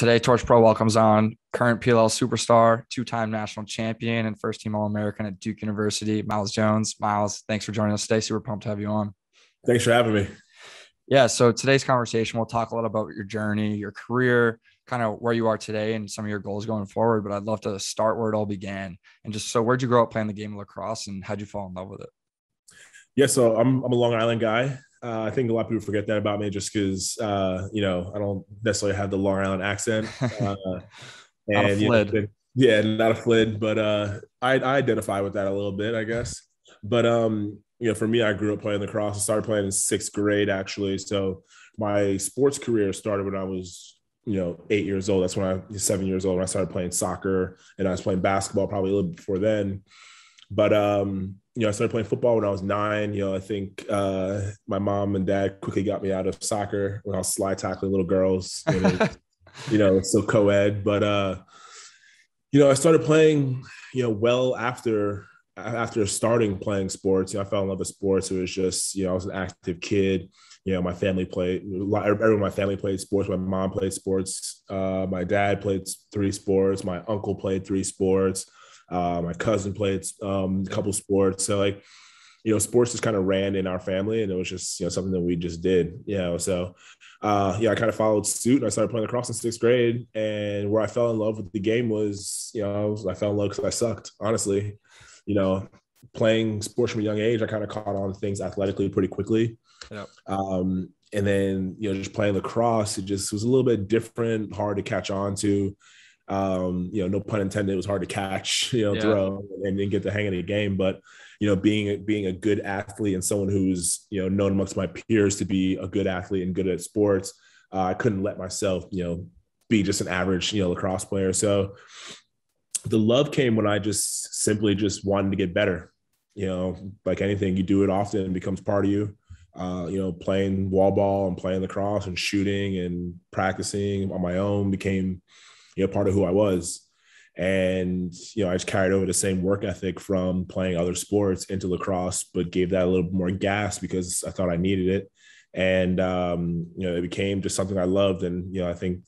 Today, Torch Pro welcomes on current PLL superstar, two-time national champion, and first-team All-American at Duke University, Myles Jones. Myles, thanks for joining us today. Super pumped to have you on. Thanks for having me. Yeah, so today's conversation, we'll talk a lot about your journey, your career, kind of where you are today and some of your goals going forward. But I'd love to start where it all began. And just so where'd you grow up playing the game of lacrosse and how'd you fall in love with it? Yeah, so I'm a Long Island guy. I think a lot of people forget that about me just because, I don't necessarily have the Long Island accent. Not a And, flid. yeah, not a flid, but I identify with that a little bit, I guess. But, for me, I grew up playing lacrosse. I started playing in sixth grade, actually. So my sports career started when I was, 8 years old. That's when I was 7 years old when I started playing soccer, and I was playing basketball probably a little bit before then. But I started playing football when I was 9. I think my mom and dad quickly got me out of soccer when I was slide tackling little girls. It's so co-ed. But I started playing, well after starting playing sports. I fell in love with sports. It was just, I was an active kid. My family played. Everyone in my family played sports. My mom played sports. My dad played 3 sports. My uncle played 3 sports. My cousin played a couple sports. So sports just kind of ran in our family, and it was just, something that we just did, so, I kind of followed suit, and I started playing lacrosse in sixth grade. And where I fell in love with the game was, I fell in love because I sucked, honestly. Playing sports from a young age, I kind of caught on to things athletically pretty quickly. Yep. And then, just playing lacrosse, it just was a little bit different, hard to catch on to. No pun intended, it was hard to catch, throw and then get the hang of the game. But, being a good athlete and someone who's, known amongst my peers to be a good athlete and good at sports, I couldn't let myself, be just an average, lacrosse player. So the love came when I just simply just wanted to get better. Like anything, you do it often, it becomes part of you. Playing wall ball and playing lacrosse and shooting and practicing on my own became part of who I was. And, I just carried over the same work ethic from playing other sports into lacrosse, but gave that a little bit more gas because I thought I needed it. And, it became just something I loved. And, I think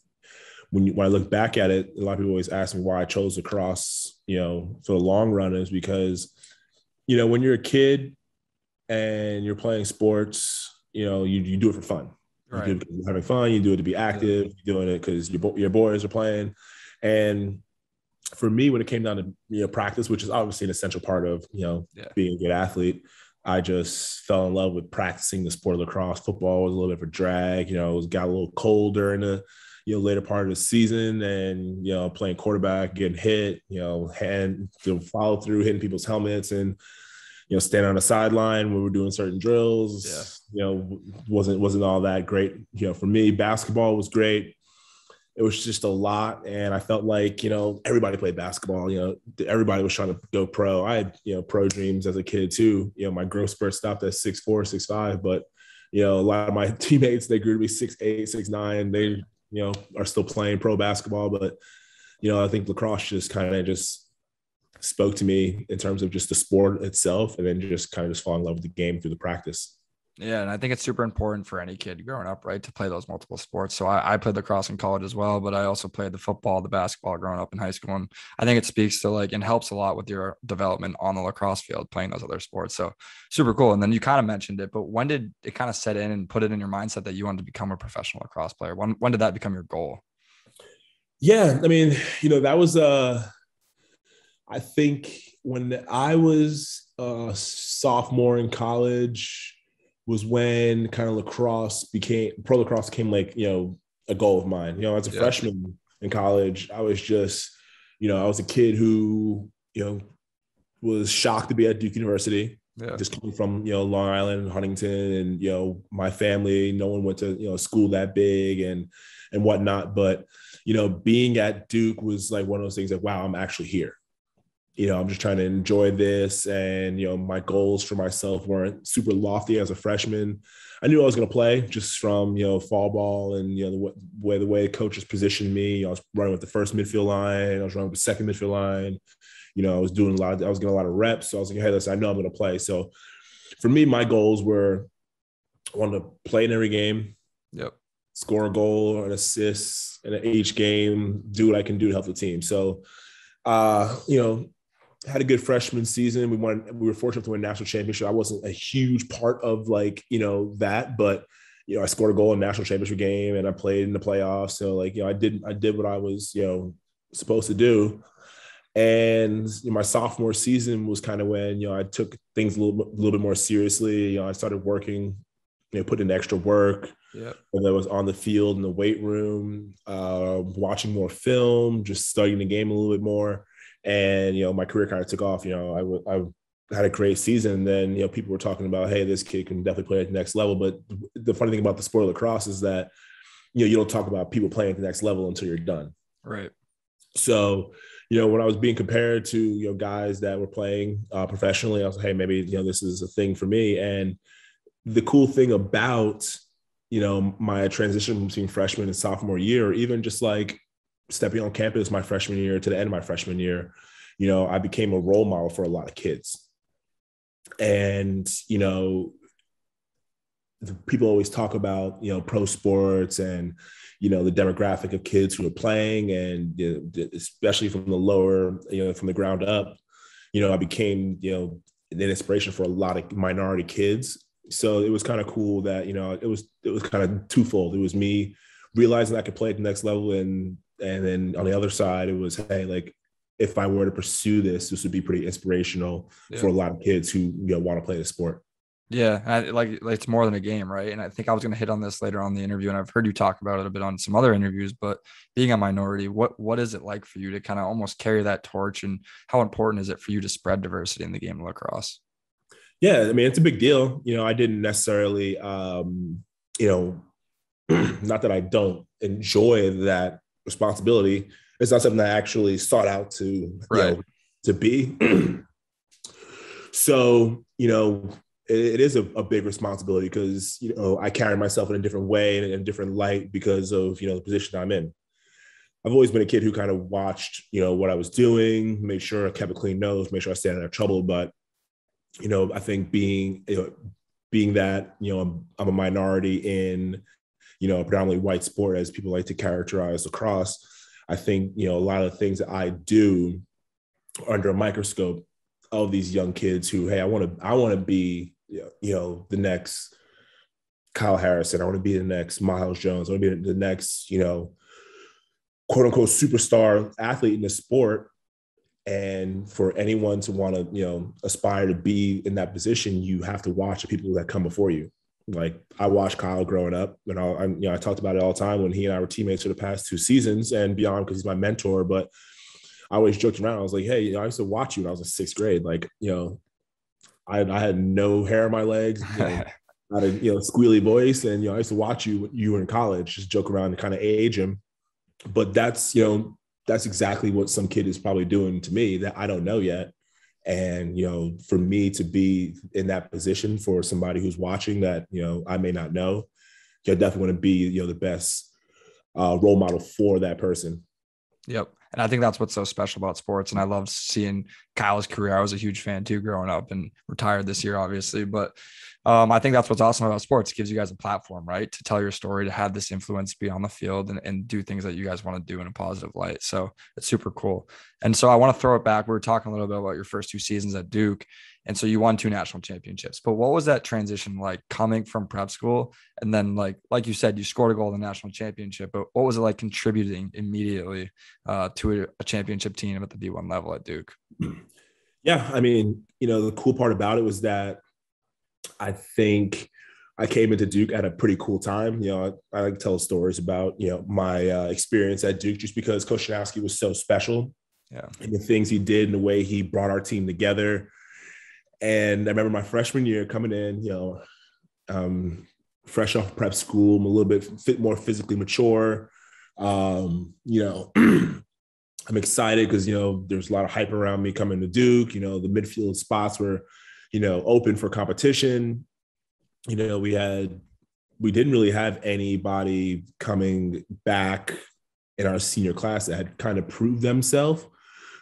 when I look back at it, a lot of people always ask me why I chose lacrosse, for the long run, is because, when you're a kid and you're playing sports, you do it for fun. Right. You do it because you're having fun. You do it to be active. You're doing it because your boys are playing. And for me, when it came down to practice, which is obviously an essential part of being a good athlete, I just fell in love with practicing the sport of lacrosse. Football was a little bit of a drag. It got a little cold during the later part of the season, and playing quarterback, getting hit, follow through, hitting people's helmets, and standing on the sideline when we're doing certain drills, wasn't all that great. For me, basketball was great. It was just a lot. And I felt like, everybody played basketball, everybody was trying to go pro. I had, pro dreams as a kid too. My growth spurt stopped at 6'4", 6'5", but, a lot of my teammates, they grew to be 6'8", 6'9". They, are still playing pro basketball. But, I think lacrosse just kind of just spoke to me in terms of just the sport itself, and then just kind of just fall in love with the game through the practice. Yeah, and I think it's super important for any kid growing up, right, to play those multiple sports. So I played lacrosse in college as well, but I also played the football, the basketball growing up in high school. And I think it speaks to and helps a lot with your development on the lacrosse field, playing those other sports. So super cool. And then you kind of mentioned it, but when did it kind of set in and put it in your mindset that you wanted to become a professional lacrosse player? When did that become your goal? Yeah, I mean, that was I think when I was a sophomore in college was when kind of pro lacrosse became a goal of mine. As a freshman in college, I was just, I was a kid who, was shocked to be at Duke University. Yeah. Just coming from, Long Island, Huntington, and, my family, no one went to, school that big and whatnot. But, being at Duke was like one of those things that, wow, I'm actually here. I'm just trying to enjoy this. And, my goals for myself weren't super lofty as a freshman. I knew I was going to play just from, fall ball and, the way coaches positioned me. I was running with the first midfield line. I was running with the second midfield line. I was getting a lot of reps. So I was like, hey, listen, I know I'm going to play. So for me, my goals were, I wanted to play in every game. Yep. score a goal or an assist in each game, do what I can do to help the team. So, had a good freshman season. We were fortunate to win a national championship. I wasn't a huge part of that, but I scored a goal in a national championship game and I played in the playoffs. So I did what I was, supposed to do. And my sophomore season was kind of when, I took things a little bit more seriously. I started working, putting in extra work, whether it was on the field, in the weight room, watching more film, just studying the game a little bit more. And, my career kind of took off. I had a great season. And then, people were talking about, hey, this kid can definitely play at the next level. But the funny thing about the sport of lacrosse is that, you don't talk about people playing at the next level until you're done. Right. So, when I was being compared to, guys that were playing professionally, I was like, hey, maybe, this is a thing for me. And the cool thing about, my transition between freshman and sophomore year, or even just like stepping on campus my freshman year to the end of my freshman year, I became a role model for a lot of kids. And, people always talk about, pro sports and, the demographic of kids who are playing, and especially from the lower, from the ground up, I became, an inspiration for a lot of minority kids. So it was kind of cool that, it was kind of twofold. It was me realizing I could play at the next level. And then on the other side, it was, hey, like, if I were to pursue this would be pretty inspirational for a lot of kids who, want to play the sport. Yeah, like it's more than a game, right? And I think I was going to hit on this later on in the interview, and I've heard you talk about it a bit on some other interviews. But being a minority, what is it like for you to kind of almost carry that torch, and how important is it for you to spread diversity in the game of lacrosse? Yeah, I mean, it's a big deal. I didn't necessarily, not that I don't enjoy that responsibility. It's not something I actually sought out to, to be. So, it is a big responsibility because, I carry myself in a different way and in a different light because of, the position I'm in. I've always been a kid who kind of watched, what I was doing, made sure I kept a clean nose, made sure I stayed out of trouble. But, I think being that, I'm a minority in, a predominantly white sport, as people like to characterize lacrosse, I think, a lot of the things that I do are under a microscope of these young kids who, hey, I want to be, the next Kyle Harrison. I want to be the next Myles Jones. I want to be the next, quote unquote superstar athlete in the sport. And for anyone to want to, aspire to be in that position, you have to watch the people that come before you. Like, I watched Kyle growing up, and I talked about it all the time when he and I were teammates for the past 2 seasons and beyond, because he's my mentor. But I always joked around. I was like, hey, I used to watch you when I was in 6th grade. Like, I had no hair on my legs, I had a squealy voice, and I used to watch you when you were in college, just joke around and kind of age him. But that's exactly what some kid is probably doing to me that I don't know yet. And for me to be in that position for somebody who's watching that I may not know, I definitely want to be the best role model for that person. Yep. And I think that's what's so special about sports. And I love seeing Kyle's career. I was a huge fan too, growing up, and retired this year, obviously. But I think that's what's awesome about sports. It gives you guys a platform, right, to tell your story, to have this influence be on the field and do things that you guys want to do in a positive light. So it's super cool. And so I want to throw it back. We were talking a little bit about your first 2 seasons at Duke. And so you won 2 national championships. But what was that transition like, coming from prep school? And then like you said, you scored a goal in the national championship. But what was it like contributing immediately to a championship team at the D1 level at Duke? Yeah, I mean, the cool part about it was that I think I came into Duke at a pretty cool time. I like to tell stories about, my experience at Duke, just because Coach Janowski was so special. Yeah. And the things he did and the way he brought our team together. And I remember my freshman year coming in, fresh off prep school, I'm a little bit more physically mature. I'm excited because, there's a lot of hype around me coming to Duke. The midfield spots were, open for competition. We didn't really have anybody coming back in our senior class that had kind of proved themselves.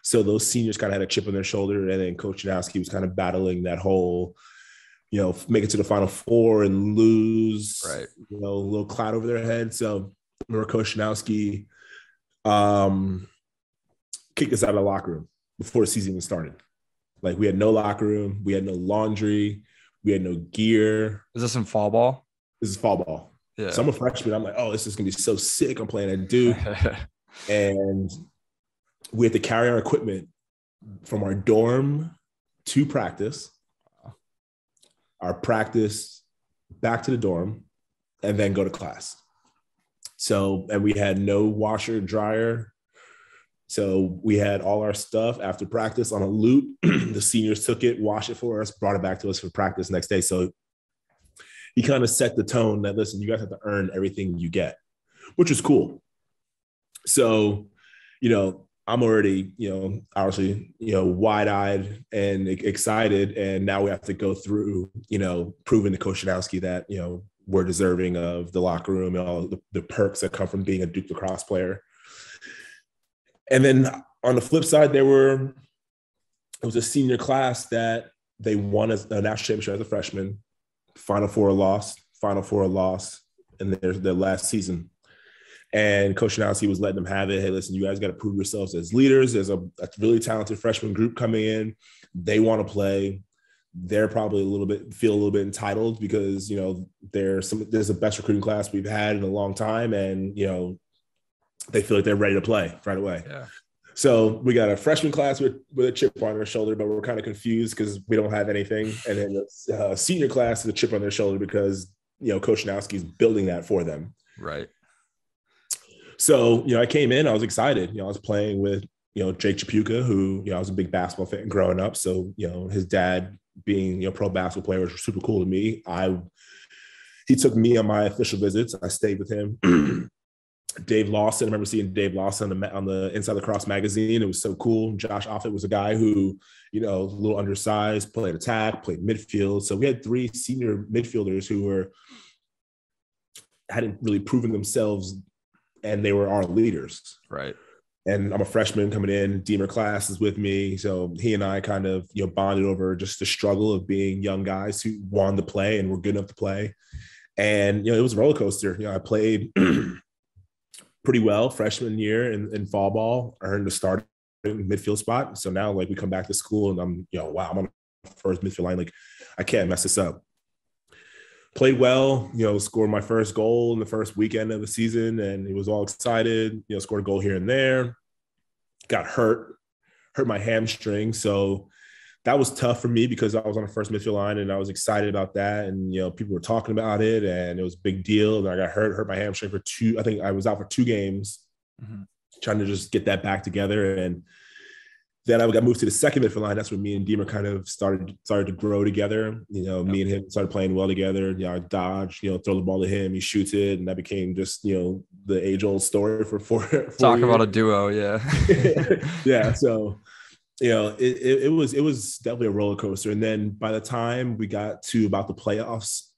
So those seniors kind of had a chip on their shoulder. And then Coach Janowski was kind of battling that whole, make it to the Final Four and lose, Right. a little cloud over their head. So I remember Coach Shanowski kicked us out of the locker room before the season even started. Like, we had no locker room, we had no laundry, we had no gear. Is this in fall ball? This is fall ball. Yeah. So I'm a freshman. I'm like, oh, this is gonna be so sick. I'm playing at Duke, and we had to carry our equipment from our dorm to practice, our practice back to the dorm, and then go to class. So, and we had no washer dryer. So we had all our stuff after practice on a loop. The seniors took it, washed it for us, brought it back to us for practice next day. So he kind of set the tone that, listen, you guys have to earn everything you get, which is cool. So, I'm already, obviously, wide-eyed and excited. And now we have to go through, proving to Coach Shanowski that, we're deserving of the locker room and all the perks that come from being a Duke lacrosse player. And then on the flip side, it was a senior class that they won a national championship as a freshman, Final Four loss, in their last season. And Coach Shanowski was letting them have it. Hey, listen, you guys got to prove yourselves as leaders. There's a really talented freshman group coming in. They want to play. They're probably feel a little bit entitled because, there's the best recruiting class we've had in a long time. And, they feel like they're ready to play right away. Yeah. So we got a freshman class with a chip on their shoulder, but we're kind of confused because we don't have anything. And then the senior class with a chip on their shoulder because, Coach Shanowski's building that for them. Right. So, I came in, I was excited. I was playing with, Jake Chapuka, who, I was a big basketball fan growing up. So, his dad being, pro basketball player was super cool to me. He took me on my official visits. I stayed with him. Dave Lawson, I remember seeing Dave Lawson on the Inside Lacrosse magazine. It was so cool. Josh Offit was a guy who, a little undersized, played attack, played midfield. So we had 3 senior midfielders who hadn't really proven themselves, and they were our leaders. Right. And I'm a freshman coming in. Deemer class is with me. So he and I kind of, bonded over just the struggle of being young guys who wanted to play and were good enough to play. And, it was a roller coaster. I played pretty well freshman year in fall ball, earned a starting midfield spot. So now, we come back to school and I'm, wow, I'm on the first midfield line. I can't mess this up. Played well, scored my first goal in the first weekend of the season, and he was all excited, scored a goal here and there. Got hurt my hamstring. So that was tough for me because I was on the first midfield line and I was excited about that. And, people were talking about it and it was a big deal. And I got hurt my hamstring I think I was out for 2 games, trying to just get that back together. And then I got moved to the second midfield line. That's when me and Deemer kind of started to grow together. Me and him started playing well together. I dodge, throw the ball to him, he shoots it. And that became just, the age-old story for 4 Talk years. about a duo, yeah. Yeah, so it was definitely a roller coaster. And then by the time we got to about the playoffs,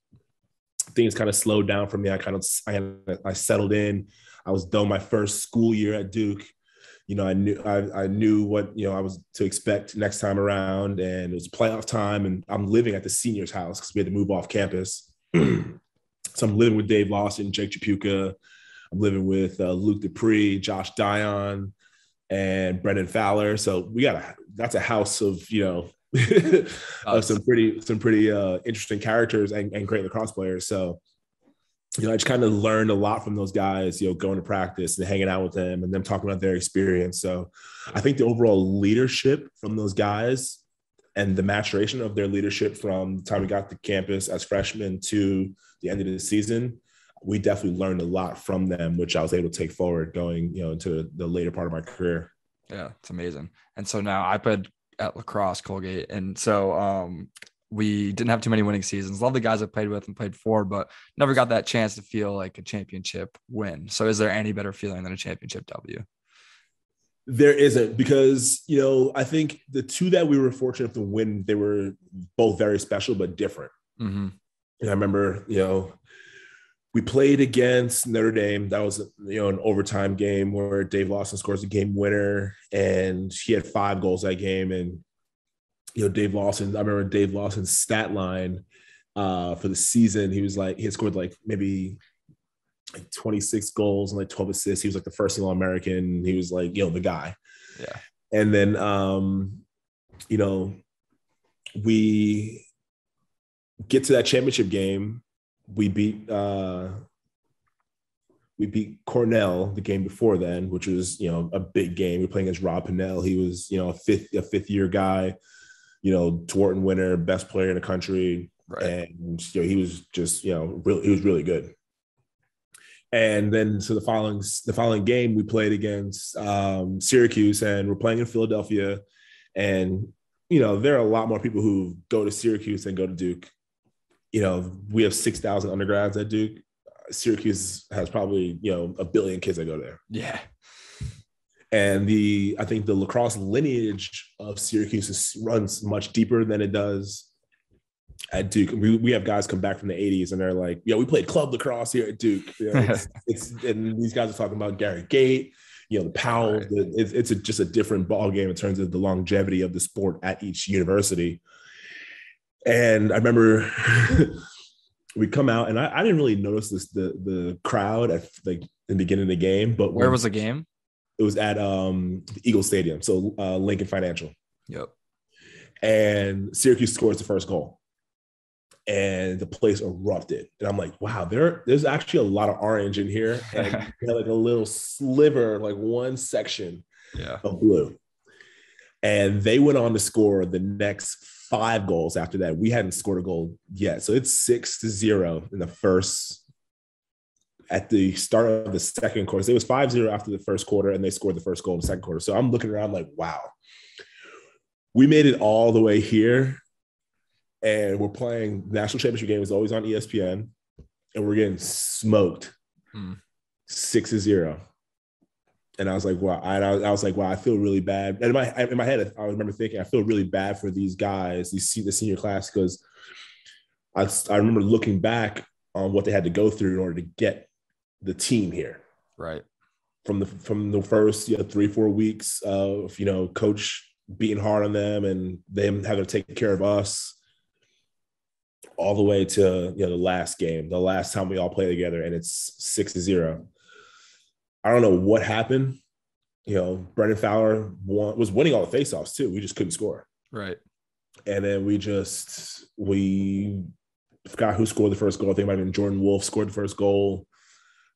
things kind of slowed down for me. I settled in. I was done my first school year at Duke. I knew what I was to expect next time around, and it was playoff time. And I'm living at the seniors' house because we had to move off campus. So I'm living with Dave Lawson, Jake Chapuka. I'm living with Luke Dupree, Josh Dion, and Brendan Fowler. So that's a house of of some pretty interesting characters and great lacrosse players. So I just kind of learned a lot from those guys, going to practice and hanging out with them and them talking about their experience. So I think the overall leadership from those guys and the maturation of their leadership from the time we got to campus as freshmen to the end of the season, we definitely learned a lot from them, which I was able to take forward going, into the later part of my career. Yeah, it's amazing. And so now I played at lacrosse Colgate. And so we didn't have too many winning seasons. Love the guys I played with and played for, but never got that chance to feel like a championship win. So is there any better feeling than a championship W? There isn't, because, I think the 2 that we were fortunate to win, they were both very special, but different. Mm-hmm. And I remember, we played against Notre Dame. That was, an overtime game where Dave Lawson scores a game winner, and he had 5 goals that game. And, I remember Dave Lawson's stat line for the season. He had scored like maybe like 26 goals and like 12 assists. He was like the first team All-American. He was like, the guy. Yeah. And then, we get to that championship game. We beat Cornell the game before then, which was, a big game. We were playing against Rob Pennell. He was, a fifth year guy, Thornton winner, best player in the country. Right. And, he was just, he was really good. And then so the following game we played against Syracuse, and we're playing in Philadelphia. And, there are a lot more people who go to Syracuse than go to Duke. We have 6,000 undergrads at Duke. Syracuse has probably, 1 billion kids that go there. Yeah. And I think the lacrosse lineage of Syracuse runs much deeper than it does at Duke. We have guys come back from the 80s and they're like, we played club lacrosse here at Duke. And these guys are talking about Gary Gate, the Powell. Right. It's just a different ball game in terms of the longevity of the sport at each university. And I remember we come out, and I didn't really notice the crowd at like in the beginning of the game. But where was the game? It was at the Eagles Stadium, so Lincoln Financial. Yep. And Syracuse scores the first goal, and the place erupted. And I'm like, wow, there's actually a lot of orange in here, and like a little sliver, like one section of blue. And they went on to score the next 5 goals after that. We hadn't scored a goal yet. So it's 6-0 in the first, at the start of the second quarter. So it was 5-0 after the first quarter, and they scored the first goal in the second quarter. So I'm looking around like, wow, we made it all the way here, and we're playing national championship game. Is always on ESPN, and we're getting smoked 6-0. And I was like, wow. And I was like, wow, I feel really bad. And in my head, I remember thinking, I feel really bad for these guys, the senior class, because I remember looking back on what they had to go through in order to get the team here. Right. From the first 3-4 weeks of, coach beating hard on them and them having to take care of us, all the way to, the last game, the last time we all play together, and it's 6-0. I don't know what happened. Brendan Fowler was winning all the faceoffs too. We just couldn't score. Right. And then we forgot who scored the first goal. I think it might have been Jordan Wolf scored the first goal.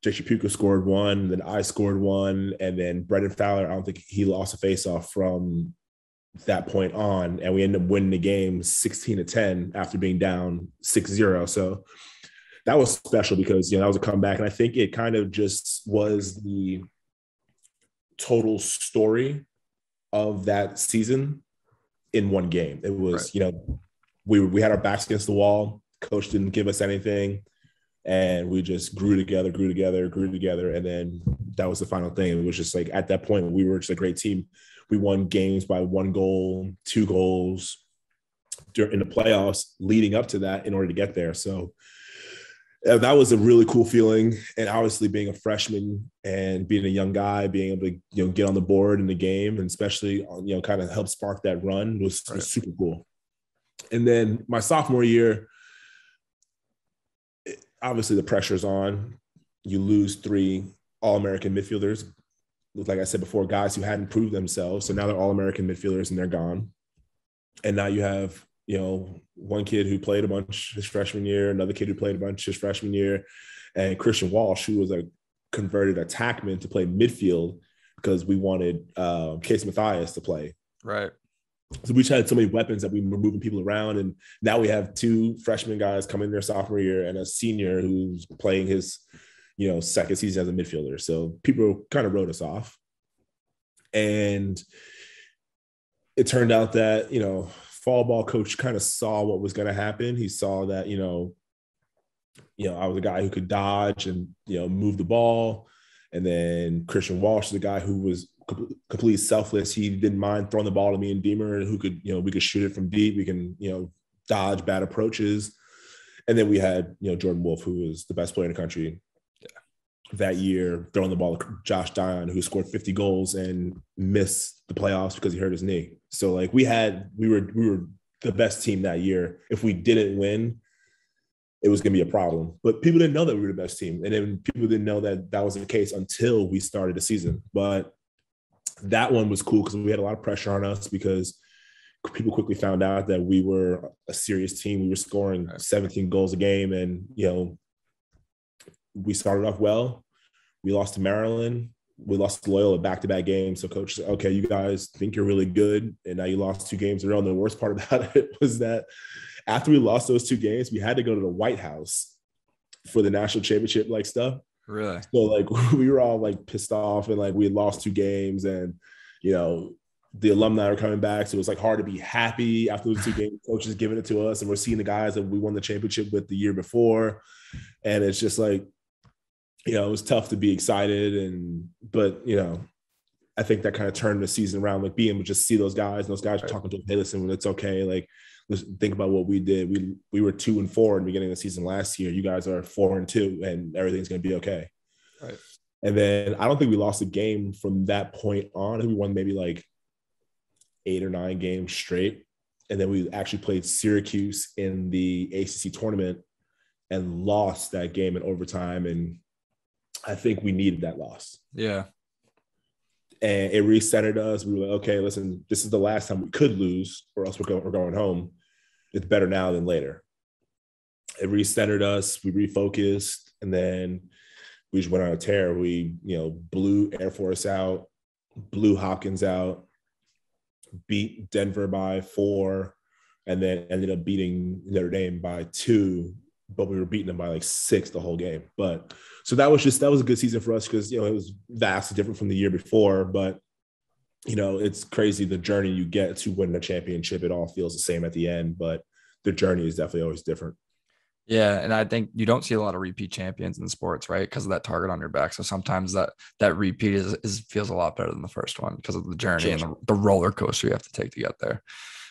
Jake Shapuka scored one. Then I scored one. And then Brendan Fowler, I don't think he lost a faceoff from that point on. And we ended up winning the game 16-10 after being down 6-0. So that was special because, that was a comeback. And I think it kind of just was the total story of that season in one game. It was, right. We had our backs against the wall. Coach didn't give us anything. And we just grew together. And then that was the final thing. It was just like, at that point, we were just a great team. We won games by 1 goal, 2 goals in the playoffs leading up to that in order to get there. So that was a really cool feeling. And obviously being a freshman and being a young guy, being able to, get on the board in the game, and especially, kind of help spark that run was super cool. And then my sophomore year, obviously the pressure's on. You lose 3 All-American midfielders. Like I said before, guys who hadn't proved themselves. So now they're All-American midfielders and they're gone. And now you have, one kid who played a bunch his freshman year, another kid who played a bunch his freshman year, and Christian Walsh, who was a converted attackman, to play midfield because we wanted Case Mathias to play. Right. So we just had so many weapons that we were moving people around. And now we have 2 freshman guys coming their sophomore year and a senior who's playing his, second season as a midfielder. So people kind of wrote us off. And it turned out that, fall ball coach kind of saw what was going to happen. He saw that, I was a guy who could dodge and, move the ball. And then Christian Walsh is a guy who was completely selfless. He didn't mind throwing the ball to me and Deemer, who could, we could shoot it from deep. We can, dodge bad approaches. And then we had, Jordan Wolf, who was the best player in the country that year, throwing the ball to Josh Dion, who scored 50 goals and missed the playoffs because he hurt his knee. So like we were the best team that year. If we didn't win, it was going to be a problem. But people didn't know that we were the best team. And then people didn't know that that was the case until we started the season. But that one was cool because we had a lot of pressure on us because people quickly found out that we were a serious team. We were scoring 17 goals a game. And, we started off well. We lost to Maryland. We lost to Loyola back-to-back games. So coach said, okay, you guys think you're really good. And now you lost 2 games in a row. And the worst part about it was that after we lost those 2 games, we had to go to the White House for the national championship stuff. Really? So we were all pissed off and we had lost 2 games and, the alumni are coming back. So it was hard to be happy after those 2 games. Coach is giving it to us. And we're seeing the guys that we won the championship with the year before. And it's just it was tough to be excited. But I think that kind of turned the season around, being able to just see those guys Right. talking to them, hey, listen, it's okay. Let's think about what we did. We were 2-4 in the beginning of the season last year. You guys are 4-2 and everything's going to be okay. Right. And then I don't think we lost a game from that point on. I think we won maybe 8 or 9 games straight. And then we actually played Syracuse in the ACC tournament and lost that game in overtime. And I think we needed that loss. Yeah. And it recentered us. We were like, okay, listen, this is the last time we could lose or else we're going home. It's better now than later. It recentered us. We refocused. And then we just went on a tear. We, blew Air Force out, blew Hopkins out, beat Denver by 4, and then ended up beating Notre Dame by 2, but we were beating them by 6 the whole game. But so that was a good season for us because, it was vastly different from the year before, but it's crazy the journey you get to win the championship. It all feels the same at the end, but the journey is definitely always different. Yeah, and I think you don't see a lot of repeat champions in sports, right? Because of that target on your back. So sometimes that repeat is feels a lot better than the first one because of the journey and the roller coaster you have to take to get there.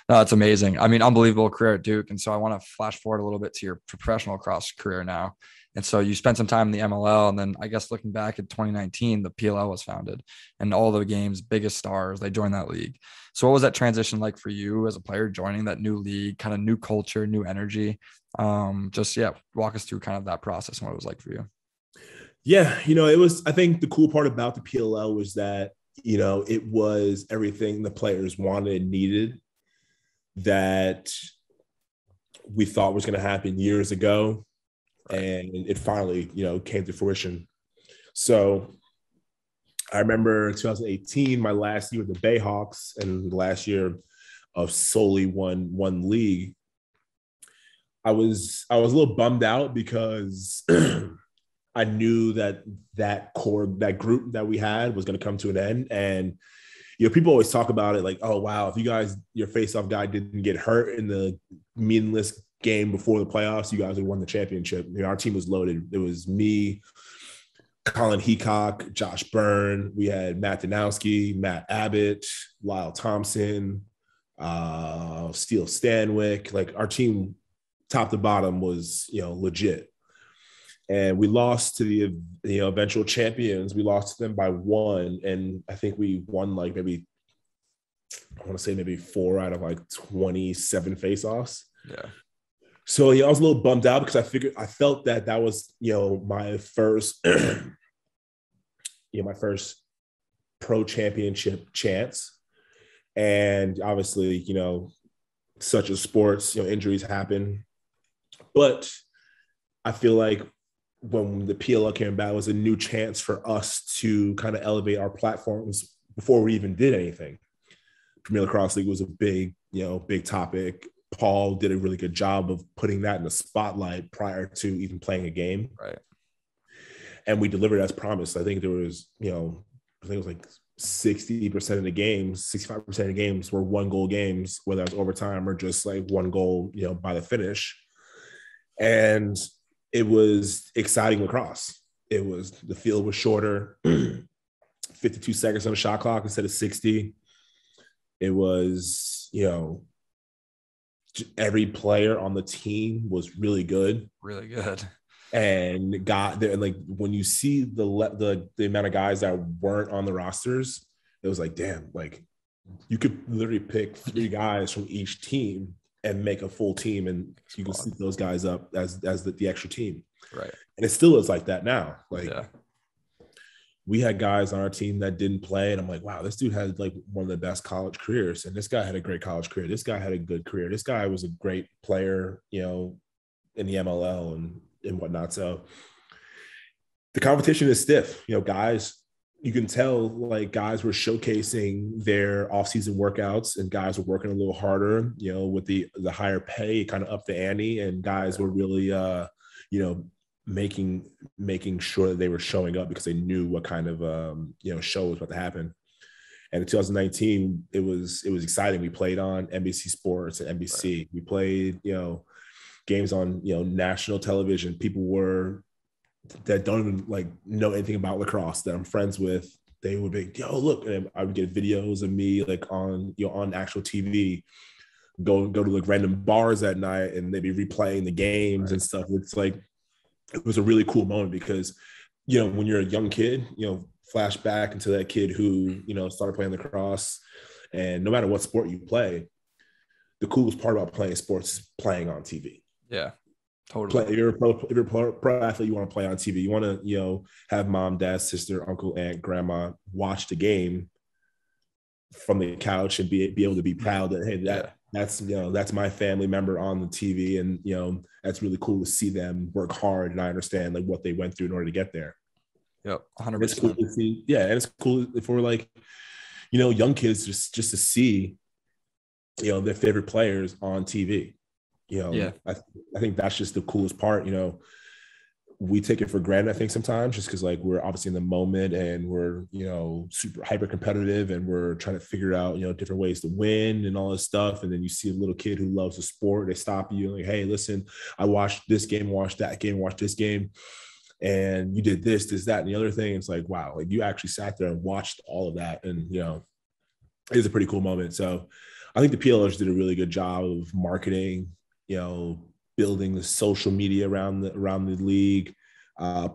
No, it's amazing. I mean, unbelievable career at Duke. And so I want to flash forward a little bit to your professional lacrosse career now. And so you spent some time in the MLL, and then I guess looking back at 2019, the PLL was founded, and all the game's biggest stars, they joined that league. So what was that transition like for you as a player joining that new league, kind of new culture, new energy? Walk us through kind of that process and what it was like for you. Yeah, it was, I think the cool part about the PLL was that, it was everything the players wanted and needed that we thought was going to happen years ago. And it finally, came to fruition. So I remember 2018, my last year with the Bayhawks and the last year of solely one league. I was a little bummed out because I knew that group that we had was going to come to an end. And, people always talk about it oh, wow, if you guys, your face-off guy didn't get hurt in the meaningless game before the playoffs, you guys would won the championship. Our team was loaded. It was me, Colin Heacock, Josh Byrne. We had Matt Danowski, Matt Abbott, Lyle Thompson, Steele Stanwyck. Our team, top to bottom, was legit. And we lost to the eventual champions. We lost to them by 1, and I think we won maybe 4 out of 27 face-offs. Yeah. So I was a little bummed out because I felt that was my first my first pro championship chance, and obviously such as sports, injuries happen, but I feel like when the PLL came about, it was a new chance for us to kind of elevate our platforms before we even did anything. Premier Lacrosse League was a big topic. Paul did a really good job of putting that in the spotlight prior to even playing a game. Right. And we delivered as promised. I think there was, I think it was 60% of the games, 65% of the games were 1-goal games, whether it was overtime or just 1 goal, by the finish. And it was exciting lacrosse. The field was shorter, 52 seconds on the shot clock instead of 60. It was, every player on the team was really good. Really good. And got there. And when you see the amount of guys that weren't on the rosters, it was damn, you could literally pick 3 guys from each team and make a full team, and you can Squad. see those guys up as the extra team. Right. And it still is like that now. Like Yeah. we had guys on our team that didn't play, and I'm like, wow, this dude had like one of the best college careers, and this guy had a great college career. This guy had a good career. This guy was a great player, in the MLL and whatnot. So the competition is stiff. Guys, you can tell like guys were showcasing their off-season workworkouts, and guys were working a little harder, with the higher pay, kind of up the ante, and guys were really making sure that they were showing up because they knew what kind of show was about to happen. And in 2019, it was exciting. We played on NBC Sports and NBC. Right. We played games on national television. People that don't even like know anything about lacrosse that I'm friends with, they would be, yo, look, and I would get videos of me like on actual TV, go to like random bars at night, and they'd be replaying the games and stuff. It's like, it was a really cool moment because, when you're a young kid, flash back into that kid who, started playing lacrosse, and no matter what sport you play, the coolest part about playing sports is playing on TV. Yeah. Totally. If you're a pro athlete, you want to play on TV. You want to, have mom, dad, sister, uncle, aunt, grandma watch the game from the couch and be able to be proud that, hey, that's my family member on the TV, and that's really cool to see them work hard, and I understand like what they went through in order to get there. Yep, 100%. It's cool to see, and it's cool if we're like, young kids just to see, their favorite players on TV. I think that's just the coolest part. We take it for granted, I think, sometimes, just because like we're obviously in the moment and we're super hyper competitive, and we're trying to figure out different ways to win and all this stuff. And then you see a little kid who loves the sport, they stop you like, hey, listen, I watched this game, watched that game, watched this game, and you did this, that, and the other thing. It's like, wow, like you actually sat there and watched all of that, and it's a pretty cool moment. So I think the PLLers did a really good job of marketing, building the social media around the league,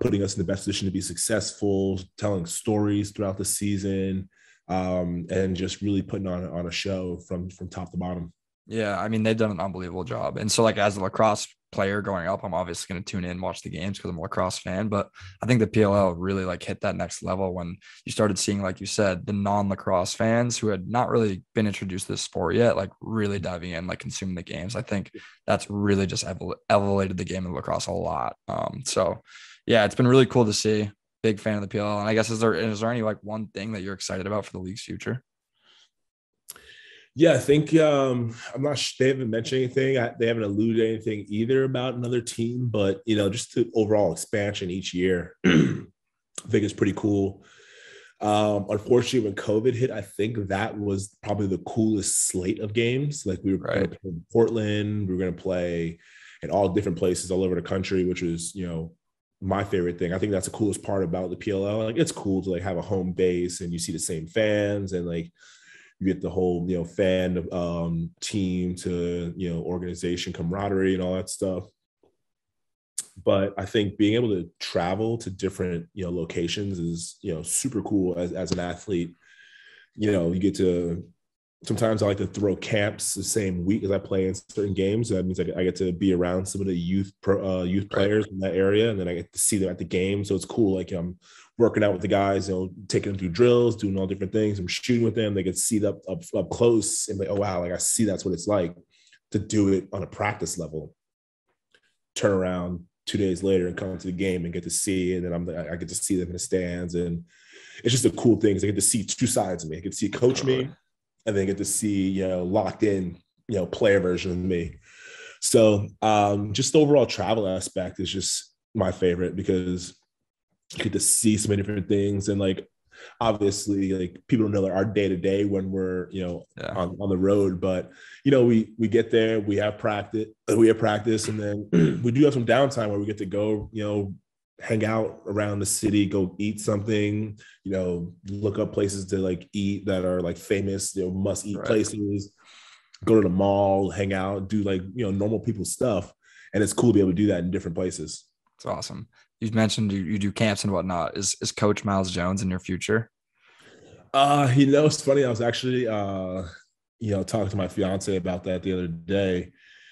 putting us in the best position to be successful, telling stories throughout the season, and just really putting on a show from top to bottom. Yeah, I mean, they've done an unbelievable job. And so, like, as a lacrosse player growing up, I'm obviously going to tune in and watch the games because I'm a lacrosse fan. But I think the PLL really, like, hit that next level when you started seeing, like you said, the non-lacrosse fans who had not really been introduced to the sport yet, like, really diving in, like, consuming the games. I think that's really just elevated the game of lacrosse a lot. So, yeah, it's been really cool to see. Big fan of the PLL. And I guess, is there any, like, one thing that you're excited about for the league's future? Yeah, I think I'm not sure, they haven't mentioned anything. They haven't alluded to anything either about another team, but just the overall expansion each year, I think it's pretty cool. Unfortunately, when COVID hit, I think that was probably the coolest slate of games. Like we were going to play in Portland, we were going to play in all different places all over the country, which was my favorite thing. I think that's the coolest part about the PLL. Like it's cool to like have a home base and you see the same fans, and like you get the whole, fan team to, organization camaraderie and all that stuff. But I think being able to travel to different, locations is, super cool as an athlete. You get to, sometimes I like to throw camps the same week as I play in certain games. That means I get to be around some of the youth players in that area, and then I get to see them at the game. So it's cool. Like I'm working out with the guys, taking them through drills, doing all different things. I'm shooting with them. They get to see that up close and like, oh wow, like I see that's what it's like to do it on a practice level. Turn around 2 days later and come to the game and get to see, and then I get to see them in the stands, and it's just a cool thing. I get to see two sides of me. I get to see coach me, and then get to see, locked in, player version of me. So just the overall travel aspect is just my favorite because you get to see so many different things. And like, obviously, like people don't know like our day to day when we're, on the road, but, we get there, we have practice, and then we do have some downtime where we get to go, hang out around the city, go eat something, look up places to like eat that are like famous, must eat places, go to the mall, hang out, do like, normal people stuff. And it's cool to be able to do that in different places. It's awesome. You've mentioned you do camps and whatnot. Is Coach Myles Jones in your future? It's funny. I was actually, talking to my fiance about that the other day.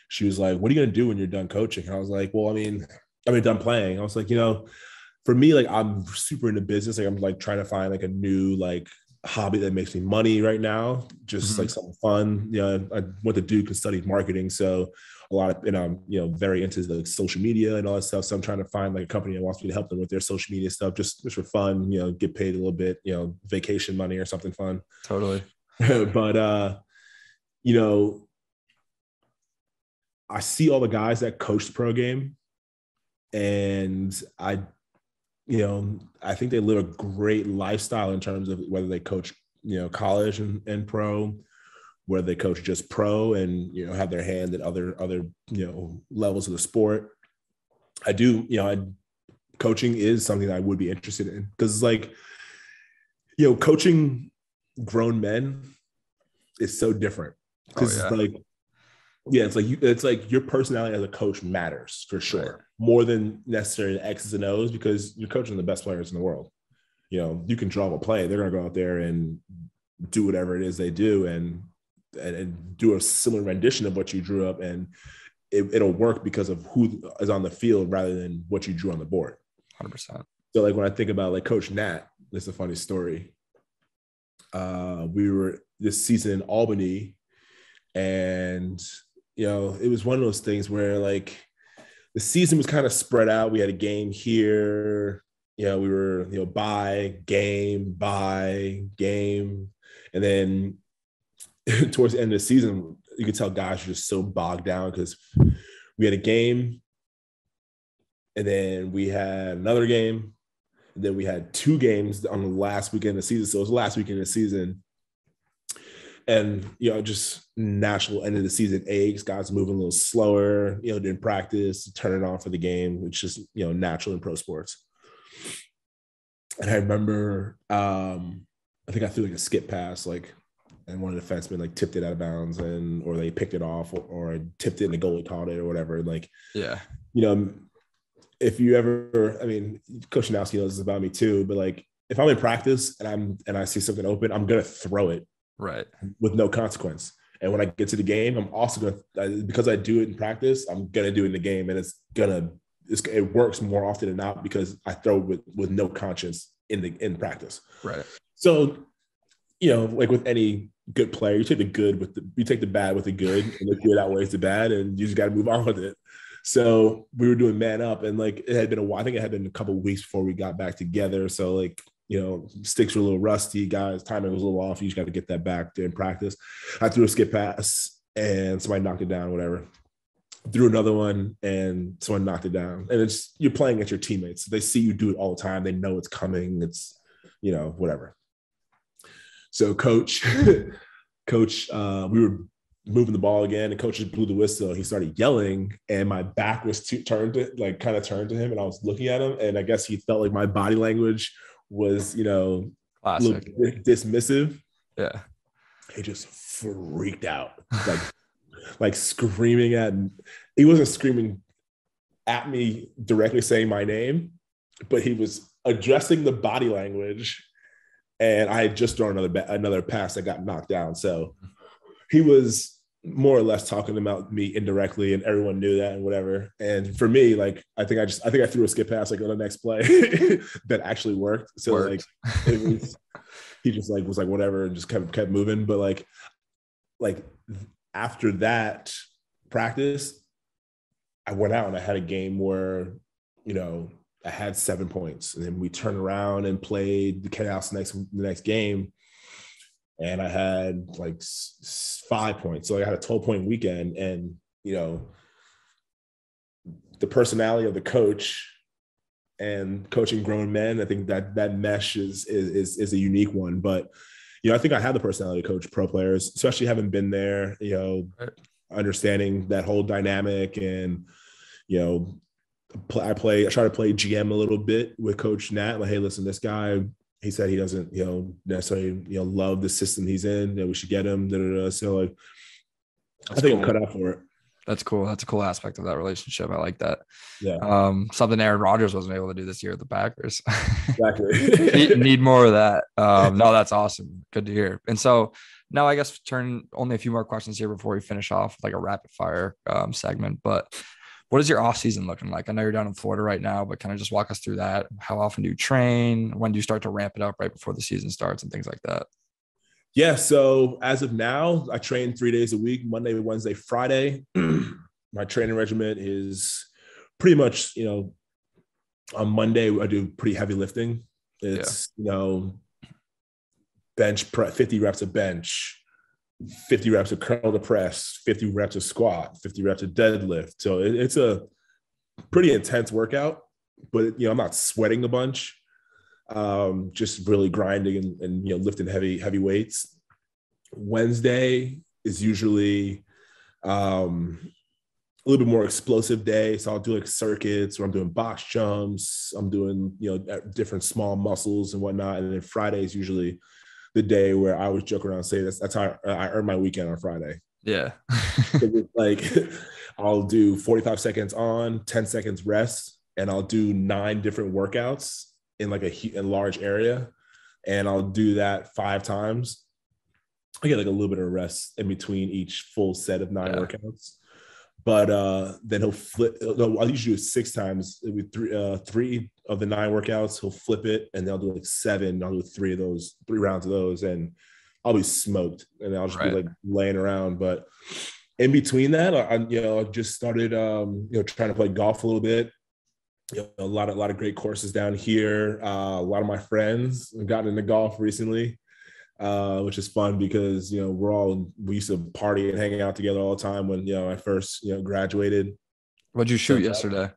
She was like, "What are you gonna do when you're done coaching?" And I was like, "Well, done playing." I was like, for me, like I'm super into business. Like I'm like trying to find like a new like hobby that makes me money right now, just like something fun. I went to Duke and studied marketing, so a lot of, and I'm very into like social media and all that stuff. So I'm trying to find like a company that wants me to help them with their social media stuff, just for fun. Get paid a little bit, vacation money or something fun. Totally. But you know, I see all the guys that coach the pro game, and I think they live a great lifestyle in terms of whether they coach, college and pro, whether they coach just pro and, have their hand at other, levels of the sport. Coaching is something that I would be interested in, because it's like, coaching grown men is so different, because it's like, yeah, it's like your personality as a coach matters for sure, right, more than necessarily the X's and O's, because you're coaching the best players in the world. You can draw a play, they're going to go out there and do whatever it is they do, and do a similar rendition of what you drew up, and it'll work because of who is on the field rather than what you drew on the board. 100%. So like when I think about like Coach Nat, this is a funny story. We were this season in Albany, and it was one of those things where like the season was kind of spread out. We had a game here, we were, bye game. And then towards the end of the season, you could tell guys were just so bogged down, because we had a game, and then we had another game, and then we had 2 games on the last weekend of the season. So it was the last weekend of the season. And, just natural end of the season aches, guys moving a little slower, didn't practice, turn it on for the game, which is, natural in pro sports. And I remember, I think I threw like a skip pass, and one of the defensemen tipped it out of bounds, or they picked it off, or tipped it and the goalie caught it or whatever. And if you ever, Coach Nowski knows this about me too, but if I'm in practice and I see something open, I'm going to throw it. Right. With no consequence. And when I get to the game, I'm also going to, because I do it in practice, I'm going to do it in the game. And it works more often than not, because I throw with no conscience in practice. Right. So, like with any good player, you take the bad with the good, and the good outweighs the bad, and you just got to move on with it. So we were doing man up, and it had been a while. I think it had been a couple of weeks before we got back together. So sticks were a little rusty, guys. Timing was a little off. You just got to get that back in practice. I threw a skip pass and somebody knocked it down, whatever. Threw another one and someone knocked it down. And you're playing against your teammates. They see you do it all the time. They know it's coming. It's, whatever. So coach, we were moving the ball again, and coach just blew the whistle. He started yelling, and my back was turned to him, and I was looking at him, and I guess he felt like my body language was, a little dismissive. Yeah. He just freaked out, like screaming at me. He wasn't screaming at me directly saying my name, but he was addressing the body language. And I had just thrown another pass that got knocked down. So he was more or less talking about me indirectly, and everyone knew that and whatever. And for me, I think I threw a skip pass on the next play that actually worked. So he just was whatever, and just kept moving. But after that practice, I went out and I had a game where, I had 7 points, and then we turned around and played the Chaos the next game. And I had 5 points. So I had a 12-point weekend. And, the personality of the coach and coaching grown men, I think that mesh is a unique one. But, I think I have the personality to coach pro players, especially having been there, understanding that whole dynamic. And, I try to play GM a little bit with Coach Nat. Hey, listen, this guy, he said he doesn't, necessarily, love the system he's in, that we should get him. So I think I'm cut out for it. That's cool. That's a cool aspect of that relationship. I like that. Yeah, Something Aaron Rodgers wasn't able to do this year with the Packers. need, exactly. need more of that. No, that's awesome. Good to hear. And so now I guess turn only a few more questions here before we finish off like a rapid fire segment. But what is your off season looking like? I know you're down in Florida right now, but kind of just walk us through that. How often do you train? When do you start to ramp it up right before the season starts and things like that? Yeah. So as of now, I train 3 days a week, Monday, Wednesday, Friday. My training regimen is pretty much, on Monday, I do pretty heavy lifting. Yeah. It's, bench press, 50 reps of bench, 50 reps of curl to press, 50 reps of squat, 50 reps of deadlift. So it's a pretty intense workout, but, I'm not sweating a bunch. Just really grinding and lifting heavy weights. Wednesday is usually a little bit more explosive day. So I'll do like circuits where I'm doing box jumps. I'm doing, different small muscles and whatnot. And then Friday is usually the day where I always joke around and say that's how I earn my weekend on Friday. Yeah. Like I'll do 45 seconds on, 10 seconds rest, and I'll do 9 different workouts in like a large area. And I'll do that 5 times. I get like a little bit of rest in between each full set of 9 workouts. But then he'll flip. I'll usually do it 6 times. It'll be 3 of the 9 workouts. He'll flip it, and then I'll do like 7. I'll do 3 rounds of those, and I'll be smoked, and I'll just be like laying around. But in between that, I just started trying to play golf a little bit. A lot of great courses down here. A lot of my friends have gotten into golf recently. Which is fun because, we used to party and hang out together all the time when, I first, graduated. What'd you shoot yesterday?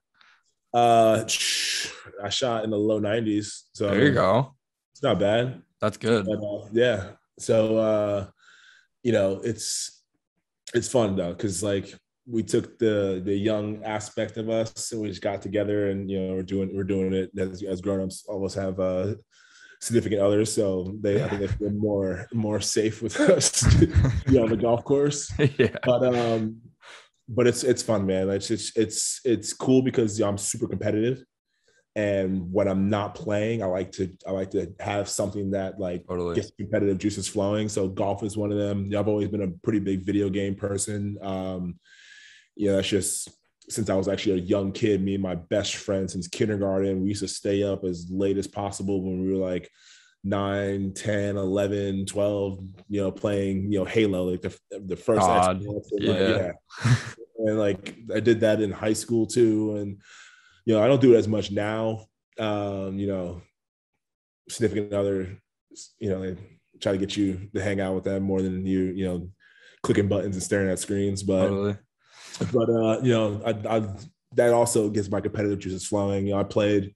I shot in the low 90s. So there you go. It's not bad. That's good. But, yeah. So, it's fun though. Cause like we took the young aspect of us and we just got together and, we're doing it as grown-ups almost have, significant others, so I think they feel more safe with us on the golf course. Yeah. But it's fun, man. It's cool because I'm super competitive, and when I'm not playing, I like to have something that like gets competitive juices flowing. So golf is one of them. I've always been a pretty big video game person. That's just since I was actually a young kid. Me and my best friend since kindergarten, we used to stay up as late as possible when we were like 9, 10, 11, 12, playing, Halo, like the first Xbox. And like I did that in high school too. And, I don't do it as much now. Significant other, they try to get you to hang out with them more than you clicking buttons and staring at screens. But that also gets my competitive juices flowing. I played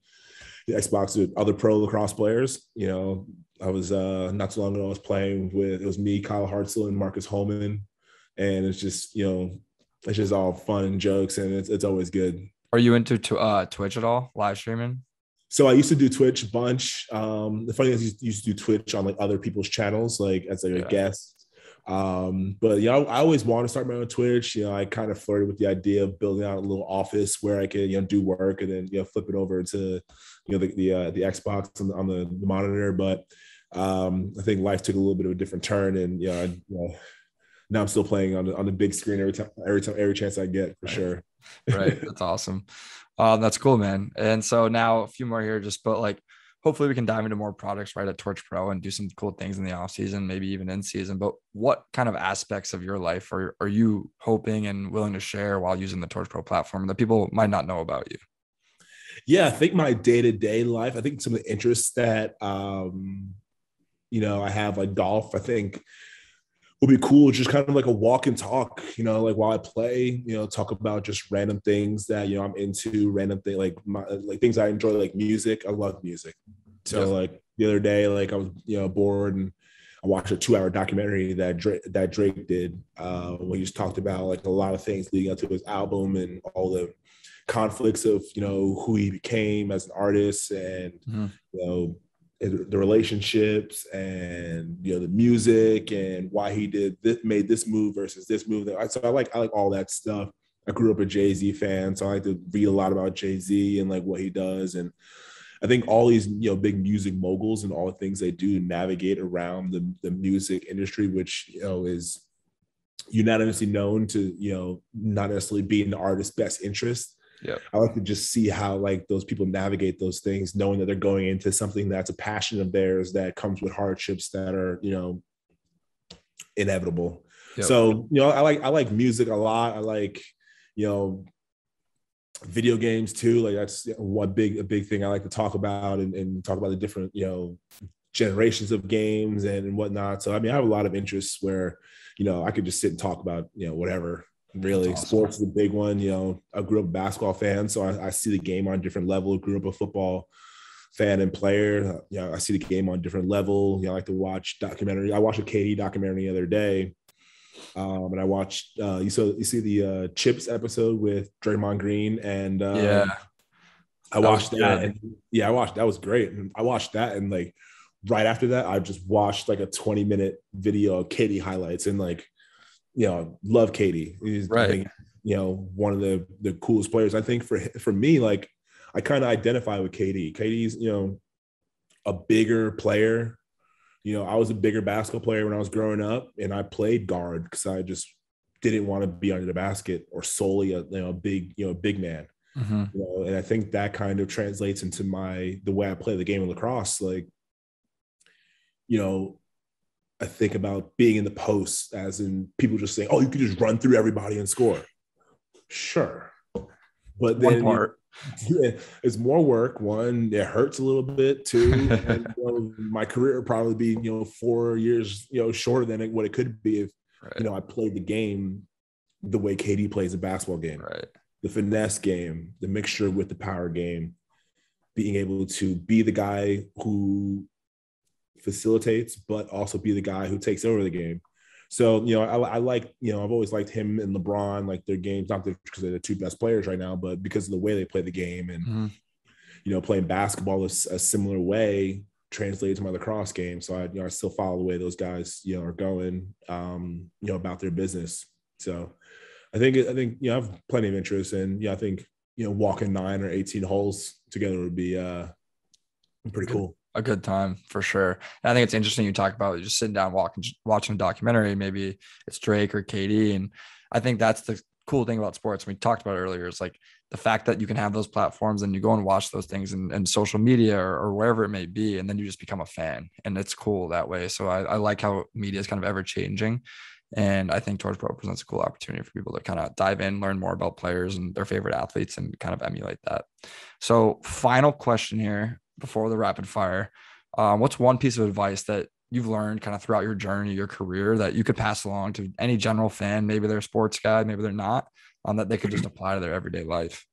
the Xbox with other pro lacrosse players. I was not too long ago, I was playing with, it was me, Kyle Hartzell, and Marcus Holman. And it's just, it's just all fun and jokes, and it's always good. Are you into Twitch at all, live streaming? So I used to do Twitch a bunch. The funny thing is, I used to do Twitch on like other people's channels, like as like a guest. But I always wanted to start my own Twitch. I kind of flirted with the idea of building out a little office where I could do work and then flip it over to the Xbox on the monitor. But I think life took a little bit of a different turn, and now I'm still playing on the big screen every chance I get, for sure. Right, that's awesome. That's cool, man. And so now a few more here, but like hopefully we can dive into more products right at Torch Pro and do some cool things in the off season, maybe even in season. But what kind of aspects of your life are you hoping and willing to share while using the Torch Pro platform that people might not know about you? Yeah, I think my day-to-day life, I think some of the interests that, I have, like golf, I think would be cool. Just kind of like a walk and talk, like while I play, talk about just random things that, I'm into, random things, like things I enjoy, like music. I love music. So like the other day, like I was, bored, and I watched a 2-hour documentary that Drake did, when he just talked about like a lot of things leading up to his album and all the conflicts of, who he became as an artist, and, the relationships, and the music, and why he made this move versus this move. So I like all that stuff. I grew up a Jay-Z fan, so I like to read a lot about Jay-Z and like what he does. And I think all these, big music moguls and all the things they do navigate around the music industry, which, is unanimously known to, not necessarily be in the artist's best interest. Yeah. I like to just see how like those people navigate those things, knowing that they're going into something that's a passion of theirs that comes with hardships that are, inevitable. Yep. So, I like music a lot. I like, video games too. Like that's a big thing I like to talk about and talk about the different, generations of games and whatnot. So, I mean, I have a lot of interests where, I could just sit and talk about, whatever. Really, awesome. Sports is a big one. I grew up a basketball fan, so I see the game on a different level. Grew up a football fan and player. I see the game on a different level. I like to watch documentary. I watched a KD documentary the other day, and I watched. You see the Chips episode with Draymond Green, and I watched that. And, I watched that was great. And I watched that, and like right after that, I just watched like a 20-minute video of KD highlights, and like. Love KD. He's right. I think, one of the coolest players. I think for me, like I kind of identify with KD. KD's, a bigger player. I was a bigger basketball player when I was growing up, and I played guard because I just didn't want to be under the basket or solely a big man. Mm-hmm. And I think that kind of translates into the way I play the game of lacrosse. Like, I think about being in the post, as in people just saying, "Oh, you could just run through everybody and score." Sure, but then it's more work. One, it hurts a little bit. Two, and, my career would probably be 4 years shorter than what it could be if I played the game the way KD plays a basketball game. Right. The finesse game, the mixture with the power game, being able to be the guy who facilitates, but also be the guy who takes over the game. So, I like, I've always liked him and LeBron, like their games, not because they're the two best players right now, but because of the way they play the game. And, playing basketball is a similar way translated to my lacrosse game. So I still follow the way those guys, are going, about their business. So I think, I have plenty of interest, and I think, walking 9 or 18 holes together would be pretty cool. A good time for sure. And I think it's interesting you talk about just sitting down, watching a documentary. Maybe it's Drake or KD. And I think that's the cool thing about sports. We talked about it earlier. It's like the fact that you can have those platforms and you go and watch those things in social media or wherever it may be. And then you just become a fan, and it's cool that way. So I like how media is kind of ever changing. And I think Torch Pro presents a cool opportunity for people to kind of dive in, learn more about players and their favorite athletes, and kind of emulate that. So final question here before the rapid fire. What's one piece of advice that you've learned kind of throughout your journey, your career, that you could pass along to any general fan? Maybe they're a sports guy, maybe they're not, that they could just apply to their everyday life.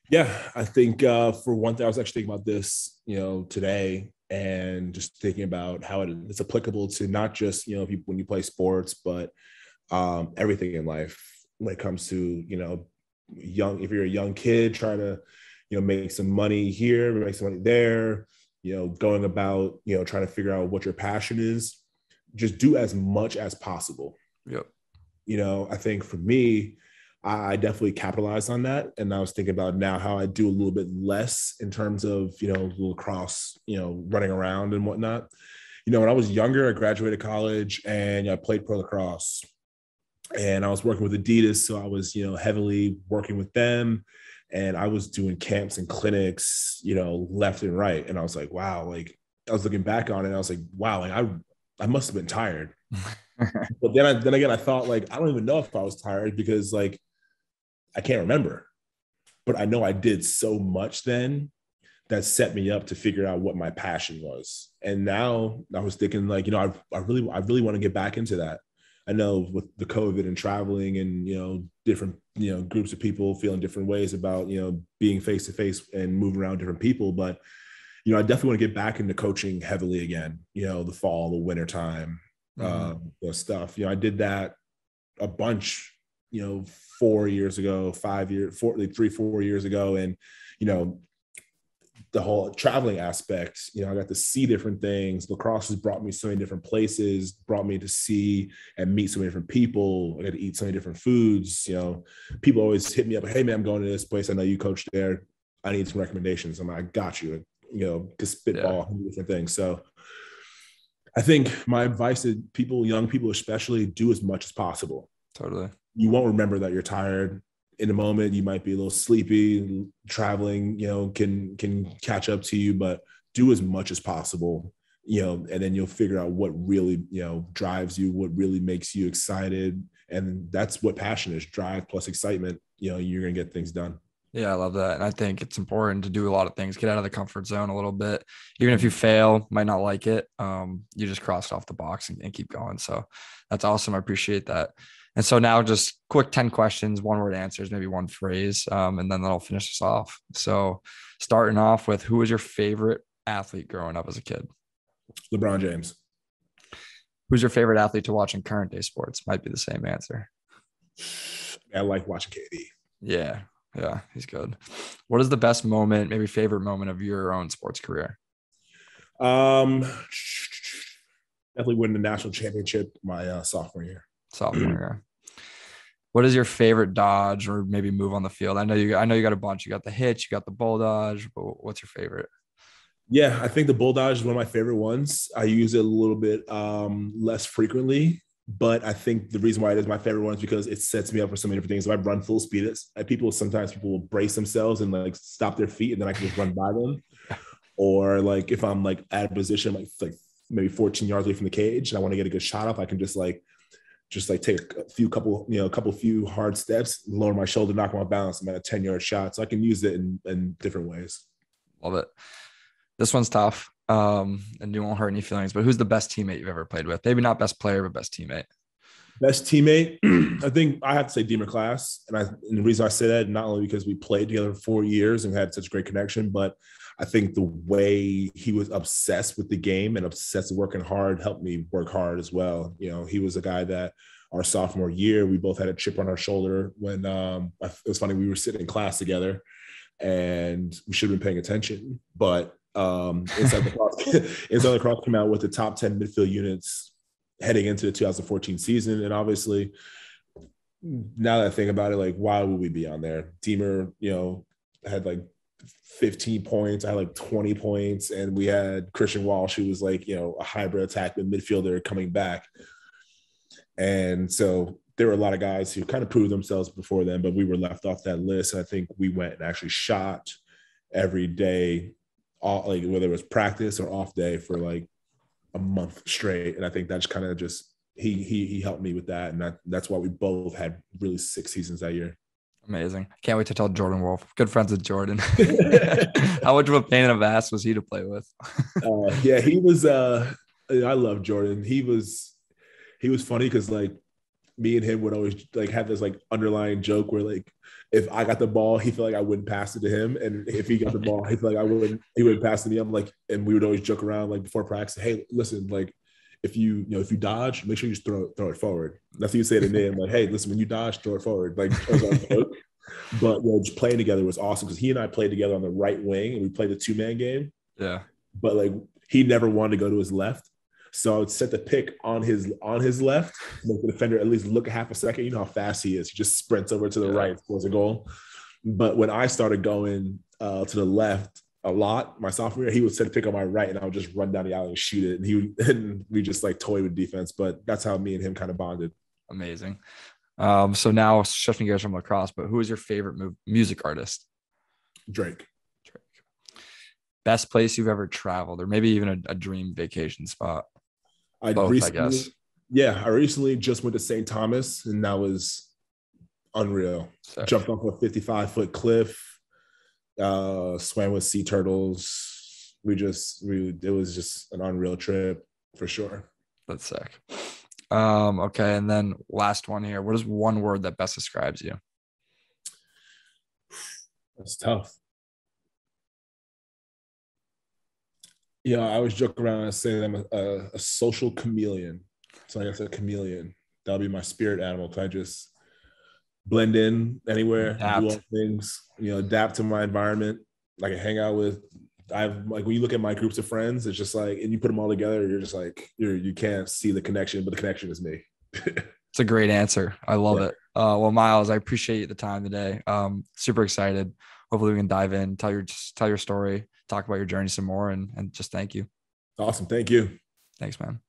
Yeah, I think for one thing, I was actually thinking about this, today, and just thinking about how it's applicable to not just, when you play sports, but everything in life when it comes to, if you're a young kid trying to, make some money here, make some money there, going about, trying to figure out what your passion is, just do as much as possible. Yep. I think for me, I definitely capitalized on that. And I was thinking about now how I do a little bit less in terms of, lacrosse, running around and whatnot. When I was younger, I graduated college and I played pro lacrosse, and I was working with Adidas. So I was, heavily working with them, and I was doing camps and clinics, left and right. And I was like, wow, like I was looking back on it, and I was like, wow, like I must've been tired. But then again, I thought, like, I don't even know if I was tired, because like, I can't remember, but I know I did so much then that set me up to figure out what my passion was. And now I was thinking, like, I really want to get back into that. I know with the COVID and traveling and, different, groups of people feeling different ways about, being face to face and moving around different people. But, I definitely want to get back into coaching heavily again, the fall, the winter time, stuff. I did that a bunch, 4 years ago, 5 years, 4 years ago. And, the whole traveling aspect. I got to see different things. Lacrosse has brought me so many different places, brought me to see and meet so many different people. I got to eat so many different foods. People always hit me up, hey man, I'm going to this place. I know you coach there. I need some recommendations. I'm like, I got you. To spitball different things. So I think my advice to people, young people especially, do as much as possible. Totally. You won't remember that you're tired. In a moment, you might be a little sleepy. Traveling, can catch up to you, but do as much as possible, and then you'll figure out what really, drives you, what really makes you excited. And that's what passion is: drive plus excitement. You're going to get things done. Yeah, I love that. And I think it's important to do a lot of things, get out of the comfort zone a little bit. Even if you fail, might not like it, you just cross it off the box and keep going. So that's awesome. I appreciate that. And so now just quick 10 questions, 1-word answers, maybe one phrase, and then that'll finish us off. So starting off with, who was your favorite athlete growing up as a kid? LeBron James. Who's your favorite athlete to watch in current day sports? Might be the same answer. I like watching KD. Yeah, he's good. What is the best moment, maybe favorite moment of your own sports career? Definitely winning the national championship my sophomore year. What is your favorite dodge or maybe move on the field? I know you got a bunch. You got the hitch, you got the bull dodge, but what's your favorite? Yeah, I think the bull dodge is one of my favorite ones. I use it a little bit less frequently, but I think the reason why it is my favorite one is because it sets me up for so many different things. If I run full speed, sometimes people will brace themselves and like stop their feet, and then I can just run by them. Or like if I'm like at a position like maybe 14 yards away from the cage and I want to get a good shot up, I can just take a couple few hard steps, lower my shoulder, knock my balance. I'm at a 10-yard shot. So I can use it in different ways. Love it. This one's tough. And you won't hurt any feelings, but who's the best teammate you've ever played with? Maybe not best player, but best teammate. Best teammate, I think I have to say Deemer Class. And the reason I say that, not only because we played together for 4 years and had such a great connection, but I think the way he was obsessed with the game and obsessed with working hard helped me work hard as well. He was a guy that our sophomore year, we both had a chip on our shoulder when it was funny, we were sitting in class together and we should have been paying attention. But Inside the Cross came out with the top 10 midfield units heading into the 2014 season. And obviously, now that I think about it, like, why would we be on there? Deemer, had like 15 points. I had like 20 points. And we had Christian Walsh, who was like, a hybrid attackman midfielder coming back. And so there were a lot of guys who kind of proved themselves before then, but we were left off that list. And I think we went and actually shot every day, like whether it was practice or off day, for like a month straight. And I think that's kind of just he helped me with that, and that's why we both had really 6 seasons that year. Amazing. Can't wait to tell Jordan Wolf. Good friends with Jordan. How much of a pain in the ass was he to play with? Yeah, he was. I love Jordan. He was funny because like me and him would always like have this like underlying joke where like if I got the ball, he felt like I wouldn't pass it to him, and if he got the ball, he felt like he wouldn't pass it to me. I'm like, and we would always joke around like before practice, hey, listen, like if you dodge, make sure you just throw it forward. That's what you say to me. I'm like, hey, listen, when you dodge, throw it forward. Like, but just playing together was awesome because he and I played together on the right wing and we played the 2-man game. Yeah. But like he never wanted to go to his left. So I would set the pick on his left, make the defender at least look a half a second. You know how fast he is. He just sprints over to the right, scores a goal. But when I started going to the left a lot, my sophomore year, he would set a pick on my right, and I would just run down the alley and shoot it. And we just like toy with defense. But that's how me and him kind of bonded. Amazing. So now shifting gears from lacrosse, but who is your favorite music artist? Drake. Best place you've ever traveled, or maybe even a dream vacation spot? I guess. Yeah, I recently just went to St. Thomas, and that was unreal. Sick. Jumped off a 55-foot cliff, swam with sea turtles. It was just an unreal trip for sure. That's sick. Okay, and then last one here. What is one word that best describes you? That's tough. Yeah, I always joke around and say that I'm a social chameleon. So I guess a chameleon. That'll be my spirit animal. Can I just blend in anywhere, do all things, adapt to my environment. I can hang out with I've like, when you look at my groups of friends, it's just like, and you put them all together, you're just like, you can't see the connection, but the connection is me. It's a great answer. I love Yeah. it. Well, Myles, I appreciate the time today. Super excited. Hopefully we can dive in, tell your story, talk about your journey some more, and just thank you. Awesome. Thank you. Thanks, man.